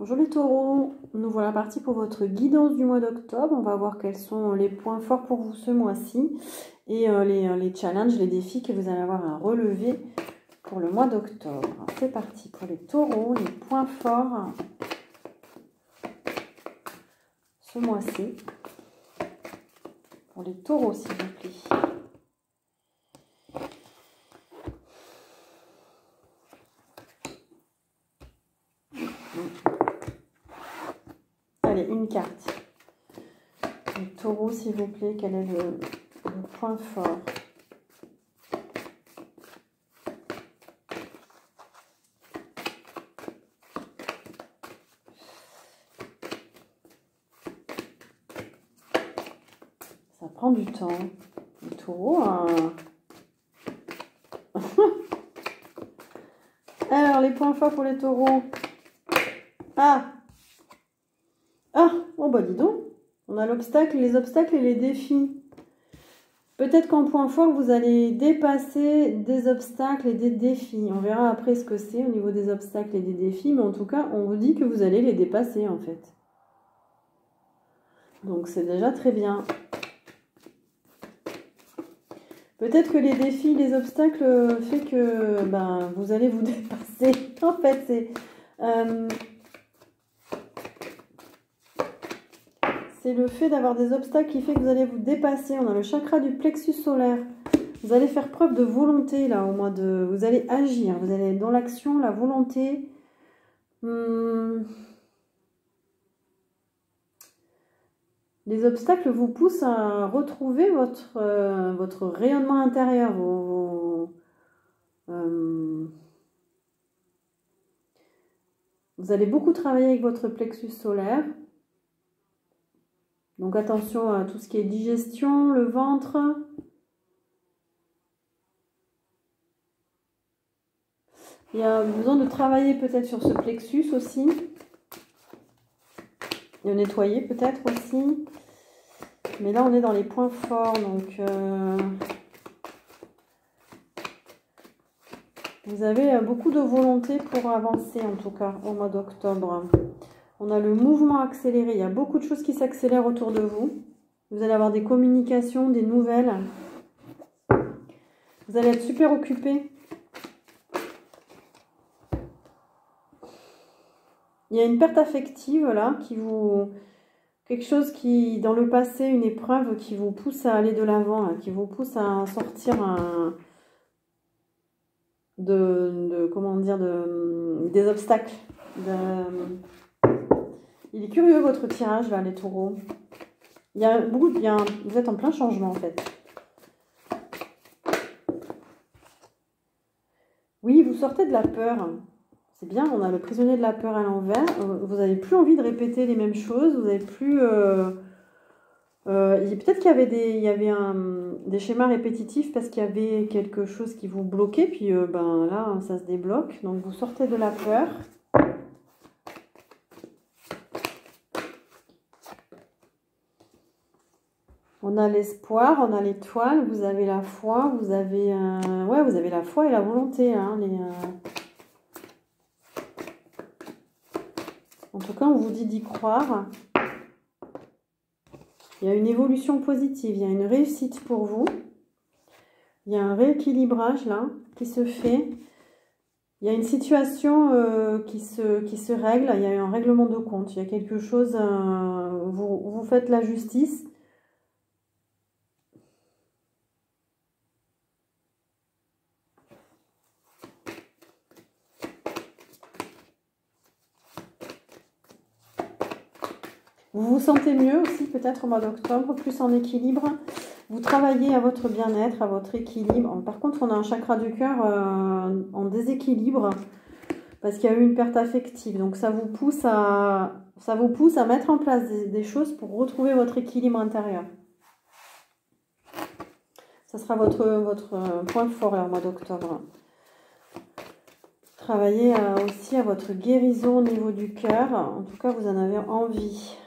Bonjour les taureaux, nous voilà partis pour votre guidance du mois d'octobre. On va voir quels sont les points forts pour vous ce mois-ci et les challenges, les défis que vous allez avoir à relever pour le mois d'octobre. C'est parti pour les taureaux, les points forts ce mois-ci. Pour les taureaux s'il vous plaît. Allez, une carte. Les taureaux s'il vous plaît, quel est le point fort? Ça prend du temps. Les taureaux, hein. Alors, les points forts pour les taureaux. Oh bah dis donc, on a l'obstacle, les obstacles et les défis. Peut-être qu'en point fort, vous allez dépasser des obstacles et des défis. On verra après ce que c'est au niveau des obstacles et des défis, mais en tout cas, on vous dit que vous allez les dépasser en fait. Donc c'est déjà très bien. Peut-être que les défis, les obstacles fait que vous allez vous dépasser. En fait, c'est le fait d'avoir des obstacles qui fait que vous allez vous dépasser. On a le chakra du plexus solaire. Vous allez faire preuve de volonté là au mois de... Vous allez agir, vous allez être dans l'action, la volonté. Les obstacles vous poussent à retrouver votre rayonnement intérieur. Vous allez beaucoup travailler avec votre plexus solaire. Donc attention à tout ce qui est digestion, le ventre. Il y a besoin de travailler peut-être sur ce plexus aussi. Le nettoyer peut-être aussi. Mais là, on est dans les points forts. Donc, vous avez beaucoup de volonté pour avancer, en tout cas, au mois d'octobre. On a le mouvement accéléré. Il y a beaucoup de choses qui s'accélèrent autour de vous. Vous allez avoir des communications, des nouvelles. Vous allez être super occupé. Il y a une perte affective, là, qui vous... Quelque chose qui, dans le passé, une épreuve qui vous pousse à aller de l'avant, qui vous pousse à sortir comment dire, des obstacles. Il est curieux votre tirage, là, les taureaux. Vous êtes en plein changement, en fait. Oui, vous sortez de la peur. C'est bien, on a le prisonnier de la peur à l'envers. Vous n'avez plus envie de répéter les mêmes choses. Vous n'avez plus... peut-être qu'il y avait des schémas répétitifs parce qu'il y avait quelque chose qui vous bloquait. Puis là, ça se débloque. Donc, vous sortez de la peur. On a l'espoir, on a l'étoile, vous avez la foi, vous avez la foi et la volonté. Hein, En tout cas, on vous dit d'y croire. Il y a une évolution positive, il y a une réussite pour vous. Il y a un rééquilibrage là qui se fait. Il y a une situation qui se règle, il y a eu un règlement de compte. Il y a quelque chose, vous faites la justice. Vous vous sentez mieux aussi peut-être au mois d'octobre, plus en équilibre. Vous travaillez à votre bien-être, à votre équilibre. Par contre, on a un chakra du cœur en déséquilibre parce qu'il y a eu une perte affective. Donc, ça vous pousse à mettre en place des choses pour retrouver votre équilibre intérieur. Ça sera votre point fort là, au mois d'octobre. Travaillez aussi à votre guérison au niveau du cœur. En tout cas, vous en avez envie.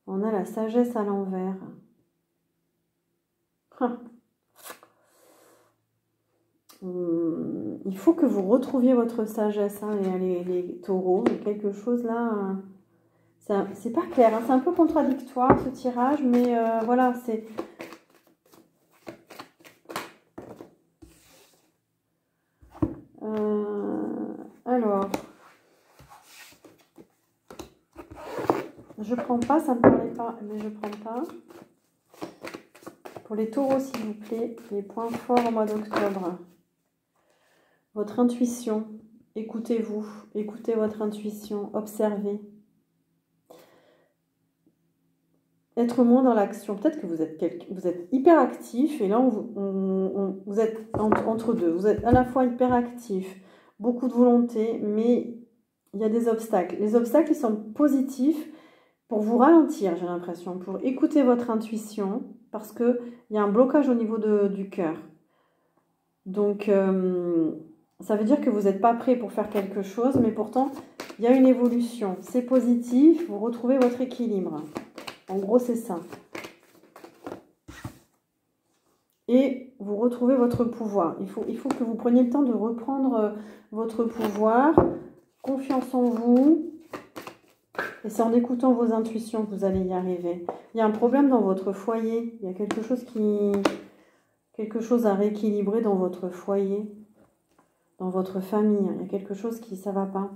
On a la sagesse à l'envers. Il faut que vous retrouviez votre sagesse, hein, les taureaux. Il y a quelque chose là, c'est pas clair, hein, c'est un peu contradictoire ce tirage, mais voilà, c'est... alors, je prends pas, ça me parlait pas, mais je prends pas. Pour les taureaux, s'il vous plaît, les points forts au mois d'octobre. Votre intuition, écoutez-vous, écoutez votre intuition, observez. Être moins dans l'action. Peut-être que vous êtes hyper actif et là, vous êtes entre deux. Vous êtes à la fois hyper actif, beaucoup de volonté, mais il y a des obstacles. Les obstacles, ils sont positifs pour vous ralentir, j'ai l'impression, pour écouter votre intuition, parce qu'il y a un blocage au niveau du cœur. Donc, ça veut dire que vous n'êtes pas prêt pour faire quelque chose, mais pourtant, il y a une évolution. C'est positif, vous retrouvez votre équilibre. En gros, c'est ça. Et vous retrouvez votre pouvoir. Il faut que vous preniez le temps de reprendre votre pouvoir, confiance en vous. Et c'est en écoutant vos intuitions que vous allez y arriver. Il y a un problème dans votre foyer. Il y a quelque chose à rééquilibrer dans votre foyer, dans votre famille. Il y a quelque chose qui, ça va pas.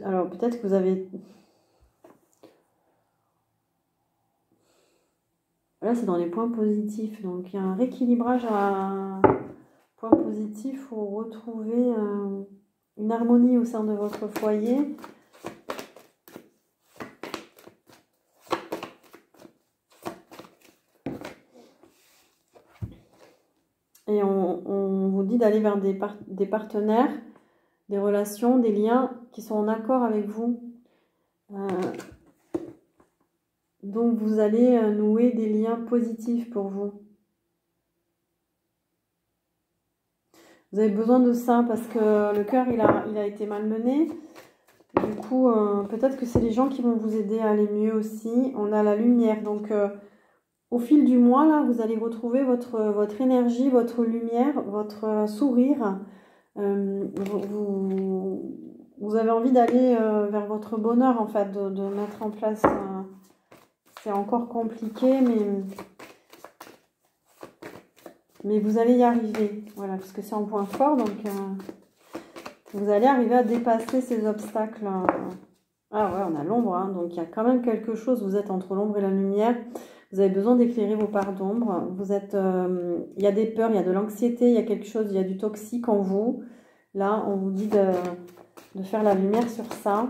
Alors, peut-être que vous avez... Là, c'est dans les points positifs. Donc, il y a un rééquilibrage à point positif. Il faut retrouver une harmonie au sein de votre foyer. Et on vous dit d'aller vers des partenaires, des relations, des liens qui sont en accord avec vous. Donc, vous allez nouer des liens positifs pour vous. Vous avez besoin de ça parce que le cœur, il a été malmené. Du coup, peut-être que c'est les gens qui vont vous aider à aller mieux aussi. On a la lumière. Donc, au fil du mois, là, vous allez retrouver votre énergie, votre lumière, votre sourire. Vous avez envie d'aller vers votre bonheur, en fait, de mettre en place... c'est encore compliqué, mais vous allez y arriver. Voilà, parce que c'est un point fort, donc vous allez arriver à dépasser ces obstacles. Ah ouais, on a l'ombre, hein, donc il y a quand même quelque chose. Vous êtes entre l'ombre et la lumière. Vous avez besoin d'éclairer vos parts d'ombre. Il y a des peurs, il y a de l'anxiété, il y a quelque chose, il y a du toxique en vous. Là, on vous dit de faire la lumière sur ça.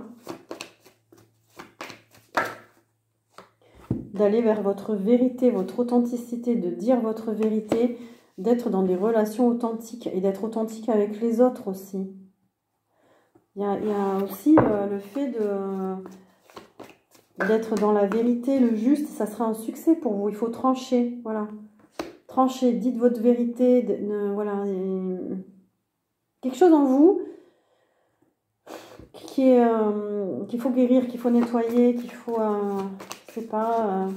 D'aller vers votre vérité, votre authenticité, de dire votre vérité, d'être dans des relations authentiques et d'être authentique avec les autres aussi. Il y a aussi le fait d'être dans la vérité, le juste, ça sera un succès pour vous. Il faut trancher, voilà. Tranchez, dites votre vérité, voilà. Quelque chose en vous qu'il faut guérir, qu'il faut nettoyer, qu'il faut, je sais pas,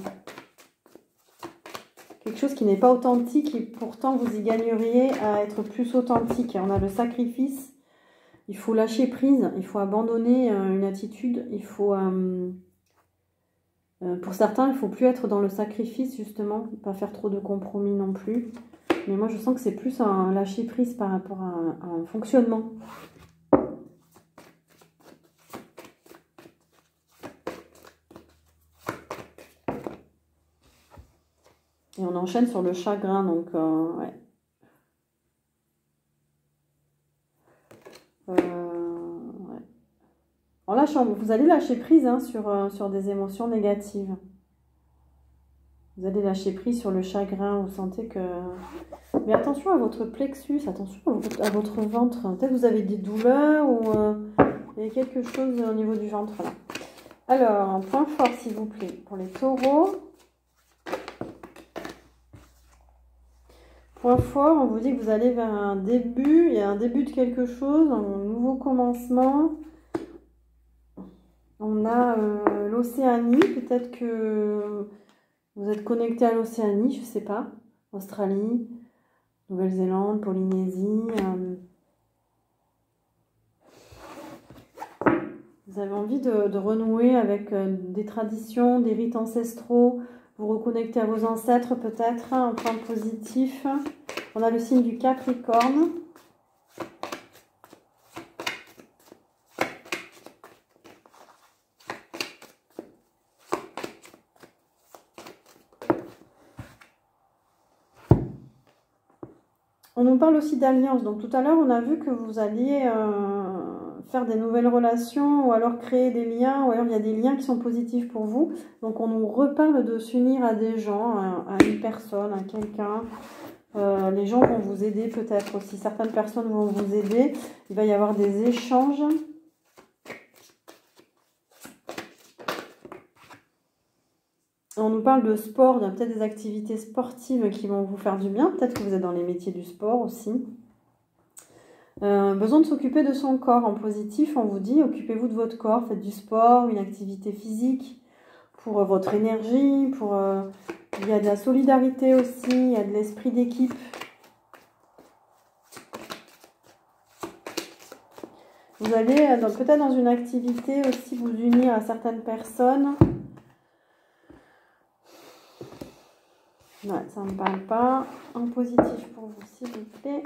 quelque chose qui n'est pas authentique et pourtant vous y gagneriez à être plus authentique. On a le sacrifice, il faut lâcher prise, il faut abandonner une attitude, il faut... pour certains, il ne faut plus être dans le sacrifice, justement, pas faire trop de compromis non plus. Mais moi, je sens que c'est plus un lâcher prise par rapport à un fonctionnement. Et on enchaîne sur le chagrin, donc ouais. Ouais. En lâchant, vous allez lâcher prise hein, sur des émotions négatives. Vous allez lâcher prise sur le chagrin, vous sentez que... Mais attention à votre plexus, attention à votre ventre. Peut-être que vous avez des douleurs ou il y a quelque chose au niveau du ventre là. Alors, un point fort s'il vous plaît pour les taureaux. Point fort, on vous dit que vous allez vers un début, il y a un début de quelque chose, un nouveau commencement. On a l'Océanie, peut-être que vous êtes connecté à l'Océanie, je ne sais pas, Australie. Nouvelle-Zélande, Polynésie. Vous avez envie de renouer avec des traditions, des rites ancestraux, vous reconnecter à vos ancêtres peut-être, en point positif. On a le signe du Capricorne. On nous parle aussi d'alliance. Donc tout à l'heure, on a vu que vous alliez faire des nouvelles relations ou alors créer des liens, ou alors il y a des liens qui sont positifs pour vous. Donc on nous reparle de s'unir à des gens, à une personne, à quelqu'un. Les gens vont vous aider peut-être aussi. Certaines personnes vont vous aider. Il va y avoir des échanges. On nous parle de sport, peut-être des activités sportives qui vont vous faire du bien. Peut-être que vous êtes dans les métiers du sport aussi. Besoin de s'occuper de son corps en positif. On vous dit, occupez-vous de votre corps. Faites du sport, une activité physique pour votre énergie. Il y a de la solidarité aussi, il y a de l'esprit d'équipe. Vous allez peut-être dans une activité aussi vous unir à certaines personnes. Ouais, ça ne me parle pas. En positif pour vous, s'il vous plaît.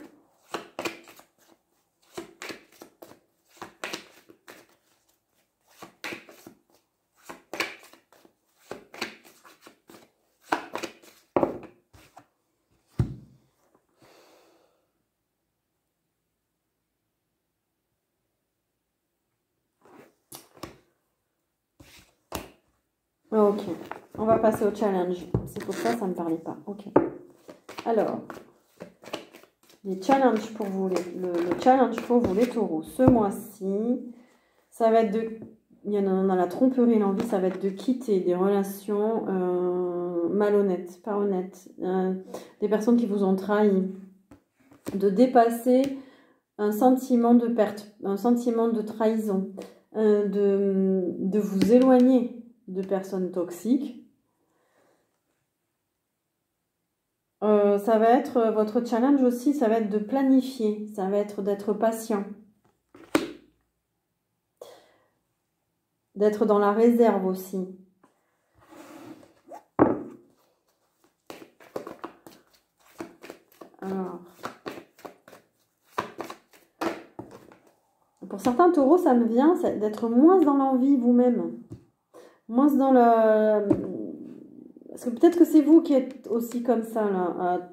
Ok, on va passer au challenge. C'est pour ça, ça ne me parlait pas. Ok. Alors, les challenges pour vous, le challenge pour vous, les taureaux, ce mois-ci, ça va être de... Il y en a la tromperie, l'envie, ça va être de quitter des relations malhonnêtes, pas honnêtes, des personnes qui vous ont trahi, de dépasser un sentiment de perte, un sentiment de trahison, de vous éloigner de personnes toxiques. Ça va être votre challenge aussi, ça va être de planifier, ça va être d'être patient, d'être dans la réserve aussi. Alors, pour certains taureaux, ça me vient d'être moins dans l'envie vous-même, moins dans le... Parce que peut-être que c'est vous qui êtes aussi comme ça, là,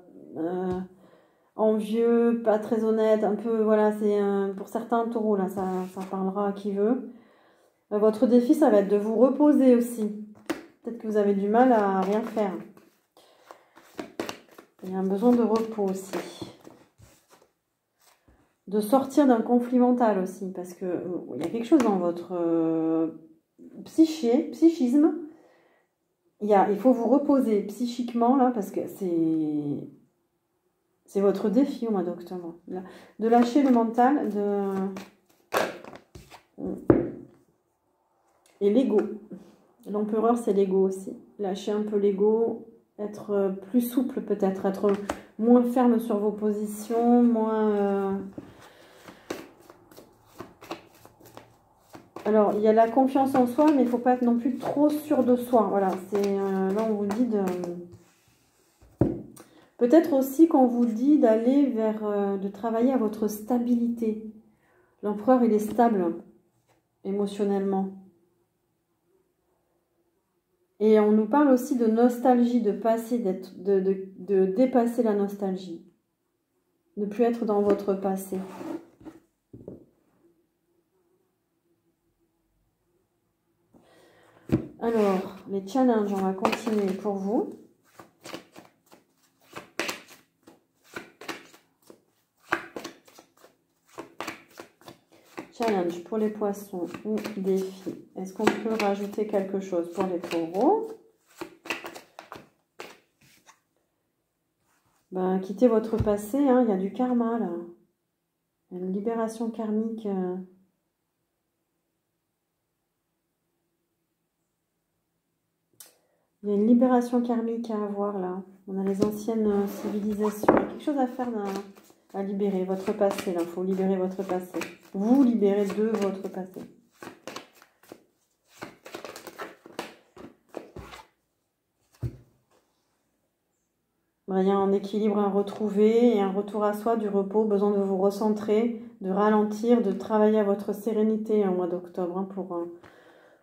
envieux, pas très honnête, un peu, voilà, c'est pour certains taureaux, là, ça parlera à qui veut. Votre défi, ça va être de vous reposer aussi. Peut-être que vous avez du mal à rien faire. Il y a un besoin de repos aussi. De sortir d'un conflit mental aussi, parce que il y a quelque chose dans votre psychisme. Il faut vous reposer psychiquement, là, parce que c'est votre défi au mois d'octobre. De lâcher le mental, et l'ego. L'empereur, c'est l'ego aussi. Lâcher un peu l'ego, être plus souple peut-être, être moins ferme sur vos positions, moins... Alors, il y a la confiance en soi, mais il ne faut pas être non plus trop sûr de soi. Voilà, là, on vous dit de... Peut-être aussi qu'on vous dit d'aller de travailler à votre stabilité. L'empereur, il est stable émotionnellement. Et on nous parle aussi de nostalgie, de passer, de dépasser la nostalgie. Ne plus être dans votre passé. Alors, les challenges, on va continuer pour vous. Challenge pour les poissons ou défi. Est-ce qu'on peut rajouter quelque chose pour les taureaux? Ben, quittez votre passé, hein, il y a du karma là. Il y a une libération karmique. Il y a une libération karmique à avoir là. On a les anciennes civilisations. Il y a quelque chose à faire, à libérer. Votre passé, là. Il faut libérer votre passé. Vous libérez de votre passé. Il y a un équilibre à retrouver et un retour à soi, du repos, besoin de vous recentrer, de ralentir, de travailler à votre sérénité au mois d'octobre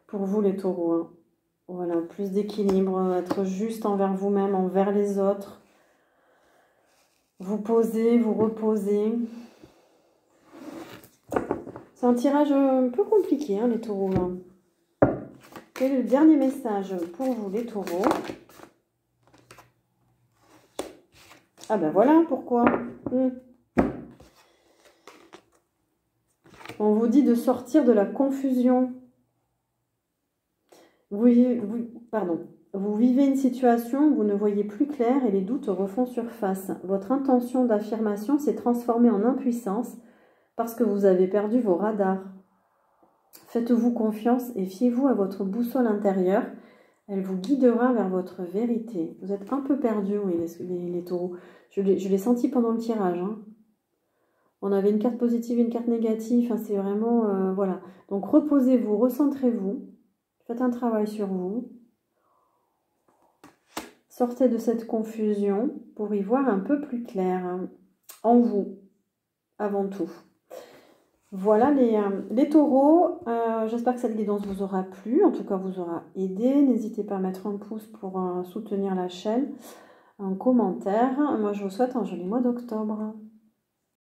pour vous les taureaux. Hein. Voilà, plus d'équilibre, être juste envers vous-même, envers les autres. Vous posez, vous reposez. C'est un tirage un peu compliqué, hein, les taureaux. Hein. Quel est le dernier message pour vous, les taureaux? Ah ben voilà pourquoi. On vous dit de sortir de la confusion. Vous vivez une situation où vous ne voyez plus clair et les doutes refont surface. Votre intention d'affirmation s'est transformée en impuissance parce que vous avez perdu vos radars. Faites-vous confiance et fiez-vous à votre boussole intérieure. Elle vous guidera vers votre vérité. Vous êtes un peu perdus, oui, les taureaux. Je l'ai senti pendant le tirage. Hein. On avait une carte positive et une carte négative. Enfin, c'est vraiment... voilà. Donc, reposez-vous, recentrez-vous. Faites un travail sur vous. Sortez de cette confusion pour y voir un peu plus clair. Hein, en vous, avant tout. Voilà les taureaux. J'espère que cette guidance vous aura plu. En tout cas, vous aura aidé. N'hésitez pas à mettre un pouce pour soutenir la chaîne. Un commentaire. Moi, je vous souhaite un joli mois d'octobre.